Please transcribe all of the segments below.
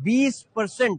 20%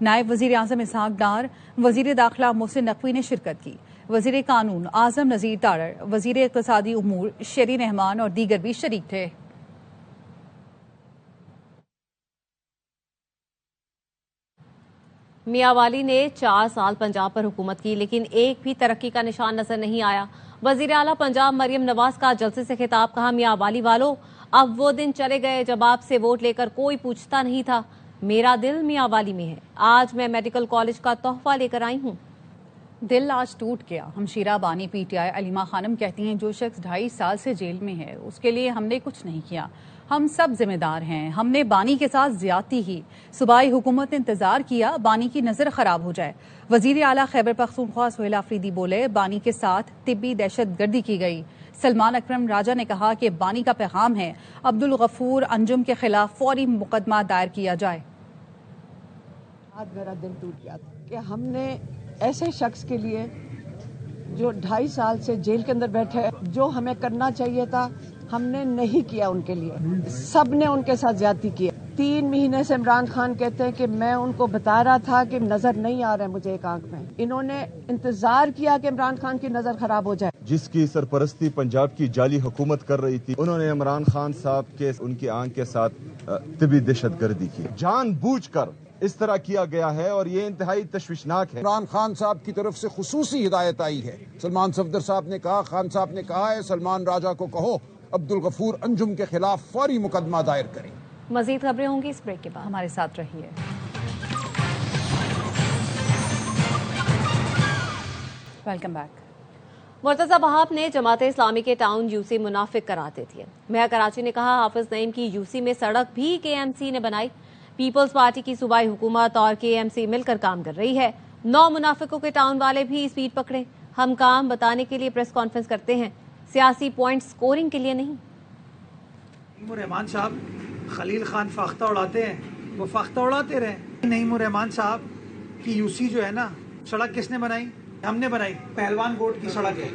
نائب وزیر اعظم اسحاق ڈار، وزیر داخلہ محسن نقوی نے شرکت کی۔ وزیر قانون اعظم نذیر تارڑ، وزیر اقتصادی امور شیرین رحمان اور دیگر بھی شریک تھے۔ میاں والی نے 4 سال پنجاب پر حکومت کی، لیکن ایک بھی ترقی کا نشان نظر نہیں آیا۔ وزیر اعلیٰ پنجاب مریم نواز کا جلسے سے خطاب، کہا میاں والی والو اب وہ دن چلے گئے جب آپ سے ووٹ لے کر کوئی پوچھتا نہیں تھا۔ میرا دل میاں والی میں ہے، آج میں میڈیکل کالج کا تحفہ لے کر آئی ہوں۔ دل آج ٹوٹ گیا۔ ہمشیرہ بانی پی ٹی آئی علیمہ خانم کہتی ہیں جو شخص 2.5 سال سے جیل میں ہے اس کے لیے ہم نے کچھ نہیں کیا، ہم سب ذمہ دار ہیں، ہم نے بانی کے ساتھ زیادتی کی، صوبائی حکومت نے انتظار کیا بانی کی نظر خراب ہو جائے۔ وزیر اعلیٰ خیبر پختونخوا سہیل آفریدی بولے بانی کے ساتھ طبی دہشت گردی کی گئی۔ سلمان اکرم راجہ نے کہا کہ بانی کا پیغام ہے عبدالغفور انجم کے خلاف فوری مقدمہ دائر کیا جائے۔ آج میرا دل ٹوٹ گیا کہ ہم نے ایسے شخص کے لیے جو 2.5 سال سے جیل کے اندر بیٹھے، جو ہمیں کرنا چاہیے تھا ہم نے نہیں کیا، ان کے لیے سب نے ان کے ساتھ زیادتی کی۔ 3 مہینے سے عمران خان کہتے ہیں کہ میں ان کو بتا رہا تھا کہ نظر نہیں آ رہا ہے مجھے ایک آنکھ میں، انہوں نے انتظار کیا کہ عمران خان کی نظر خراب ہو جائے۔ جس کی سرپرستی پنجاب کی جعلی حکومت کر رہی تھی، انہوں نے عمران خان صاحب کے ان کی آنکھ کے ساتھ طبی دہشت گردی کی، جان بوجھ کر اس طرح کیا گیا ہے اور یہ انتہائی تشویشناک ہے۔ عمران خان صاحب کی طرف سے خصوصی ہدایت آئی ہے، سلمان صفدر صاحب نے کہا، خان صاحب نے کہا ہے سلمان راجہ کو کہو عبدالغفور انجم کے خلاف فوری مقدمہ دائر کریں۔ مزید خبریں ہوں گی اس بریک کے بعد، ہمارے ساتھ رہیے۔ Welcome back. مرتضی وہاب نے جماعت اسلامی کے ٹاؤن یو سی منافق قرار دے دیے۔ میئر کراچی نے کہا حافظ نعیم کی یو سی میں سڑک بھی کے ایم سی نے بنائی، پیپلز پارٹی کی صوبائی حکومت اور کے ایم سی مل کر کام کر رہی ہے۔ 9 منافقوں کے ٹاؤن والے بھی اسپیڈ پکڑے، ہم کام بتانے کے لیے پریس کانفرنس کرتے ہیں، سیاسی پوائنٹ سکورنگ کے لیے نہیں۔ نعیم الرحمان صاحب خلیل خان فاختہ اڑاتے ہیں، وہ فاختہ اڑاتے رہے۔ نعیم الرحمان صاحب کی یو سی جو ہے نا، سڑک کس نے بنائی؟ ہم نے بنائی، پہلوان گوٹ کی سڑک ہے،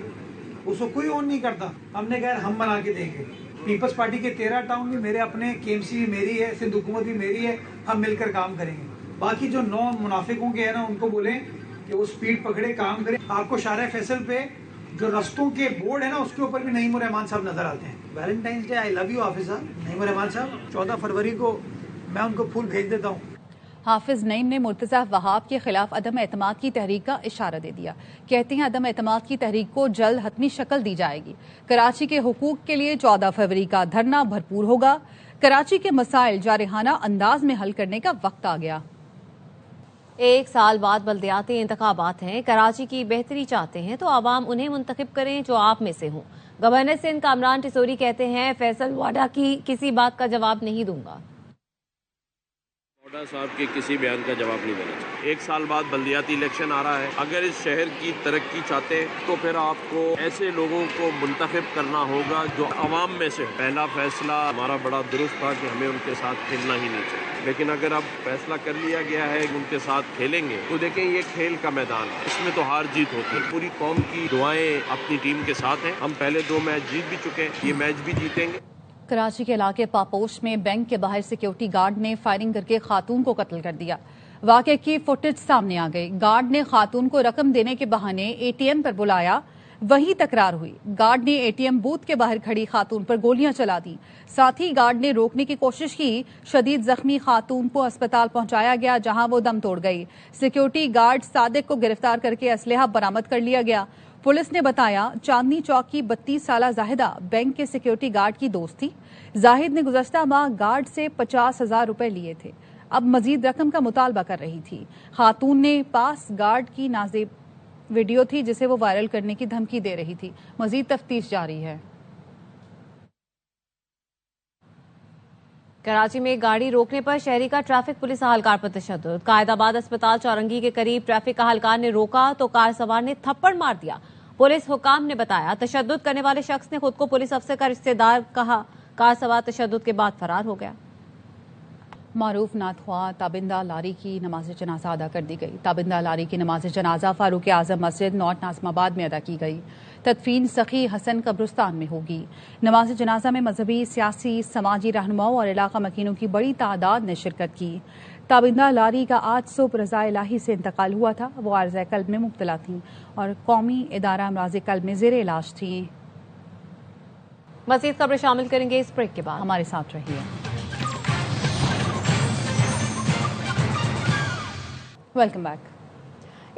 اس کو کوئی اون نہیں کرتا، ہم نے کہا ہم بنا کے دیں گے۔ پیپلز پارٹی کے 13 ٹاؤن بھی میرے اپنے، کے ایم سی بھی میری ہے، سندھ حکومت بھی میری ہے، ہم مل کر کام کریں گے۔ باقی جو 9 منافقوں کے ہیں نا، ان کو بولیں کہ وہ اسپیڈ پکڑے کام کریں۔ آپ کو شارع فیصل پہ جو رستوں کے بورڈ ہے نا، اس کے اوپر بھی نعیم الرحمان صاحب نظر آتے ہیں۔ Valentine's day, I love you حافظ صاحب، نعیم الرحمان صاحب 14 فروری کو میں ان کو پھول بھیج دیتا ہوں۔ حافظ نعیم نے مرتضی وہاب کے خلاف عدم اعتماد کی تحریک کا اشارہ دے دیا، کہتے ہیں عدم اعتماد کی تحریک کو جلد حتمی شکل دی جائے گی، کراچی کے حقوق کے لیے 14 فروری کا دھرنا بھرپور ہوگا، کراچی کے مسائل جارحانہ انداز میں حل کرنے کا وقت آ گیا۔ 1 سال بعد بلدیاتی انتخابات ہیں، کراچی کی بہتری چاہتے ہیں تو عوام انہیں منتخب کریں جو آپ میں سے ہوں۔ گورنر سندھ کامران ٹسوری کہتے ہیں فیصل واڈا کی کسی بات کا جواب نہیں دوں گا۔ واڈا صاحب کے کسی بیان کا جواب نہیں دینا چاہیے۔ 1 سال بعد بلدیاتی الیکشن آ رہا ہے، اگر اس شہر کی ترقی چاہتے ہیں تو پھر آپ کو ایسے لوگوں کو منتخب کرنا ہوگا جو عوام میں سے۔ پہلا فیصلہ ہمارا بڑا درست تھا کہ ہمیں ان کے ساتھ کھیلنا ہی نہیں چاہیے، لیکن اگر اب فیصلہ کر لیا گیا ہے کہ ان کے ساتھ کھیلیں گے تو دیکھیں یہ کھیل کا میدان ہے، اس میں تو ہار جیت ہوتی ہے۔ پوری قوم کی دعائیں اپنی ٹیم کے ساتھ ہیں، ہم پہلے 2 میچ جیت بھی چکے ہیں، یہ میچ بھی جیتیں گے۔ کراچی کے علاقے پاپوش میں بینک کے باہر سیکیورٹی گارڈ نے فائرنگ کر کے خاتون کو قتل کر دیا۔ واقعے کی فوٹیج سامنے آ گئی۔ گارڈ نے خاتون کو رقم دینے کے بہانے اے ٹی ایم پر بلایا، وہیں تکرار ہوئی۔ گارڈ نے اے ٹی ایم بوتھ کے باہر کھڑی خاتون پر گولیاں چلا دیں، ساتھ ہی گارڈ نے روکنے کی کوشش کی۔ شدید زخمی خاتون کو اسپتال پہنچایا گیا جہاں وہ دم توڑ گئی۔ سیکیورٹی گارڈ صادق کو گرفتار کر کے اسلحہ برآمد کر لیا گیا۔ پولیس نے بتایا چاندنی چوک کی 32 سالہ زاہدہ بینک کے سیکیورٹی گارڈ کی دوست تھی۔ زاہد نے گزشتہ ماہ گارڈ سے 50,000 روپے لیے تھے، اب مزید رقم کا مطالبہ کر رہی تھی۔ خاتون نے پاس گارڈ کی نازیب ویڈیو تھی جسے وہ وائرل کرنے کی دھمکی دے رہی تھی۔ مزید تفتیش جاری ہے۔ کراچی میں گاڑی روکنے پر شہری کا ٹریفک پولیس اہلکار پر تشدد۔ قائد آباد اسپتال چورنگی کے قریب ٹریفک اہلکار نے روکا تو کار سوار نے تھپڑ مار دیا۔ پولیس حکام نے بتایا تشدد کرنے والے شخص نے خود کو پولیس افسر کا رشتہ دار کہا، کار سوار تشدد کے بعد فرار ہو گیا۔ معروف نعت خواہ تابندہ لاری کی نماز جنازہ ادا کر دی گئی۔ تابندہ لاری کی نماز جنازہ فاروق اعظم مسجد نارتھ ناظم آباد میں ادا کی گئی۔ تدفین سخی حسن قبرستان میں ہوگی۔ نماز جنازہ میں مذہبی، سیاسی، سماجی رہنماؤں اور علاقہ مکینوں کی بڑی تعداد نے شرکت کی۔ تابندہ لاری کا آج صبح رضا الہی سے انتقال ہوا تھا. وہ عارضہ قلب میں مبتلا تھیں اور قومی ادارہ امراض قلب میں زیر علاج تھیں. مزید خبریں شامل کریں گے اس بریک کے بعد. ہمارے ساتھ رہیے. Welcome back.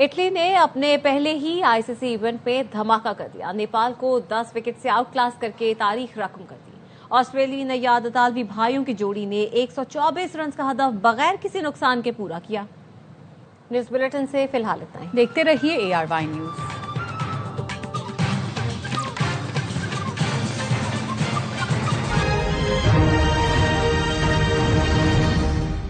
اٹلی نے اپنے پہلے ہی آئی سی سی ایونٹ میں دھماکہ کر دیا. نیپال کو 10 وکٹ سے آؤٹ کلاس کر کے تاریخ رقم کر دی. آسٹریلوی نژاد اطالوی بھائیوں کی جوڑی نے 124 رنز کا ہدف بغیر کسی نقصان کے پورا کیا. نیوز بلیٹن سے فی الحال اتنا ہی. دیکھتے رہیے ARY نیوز.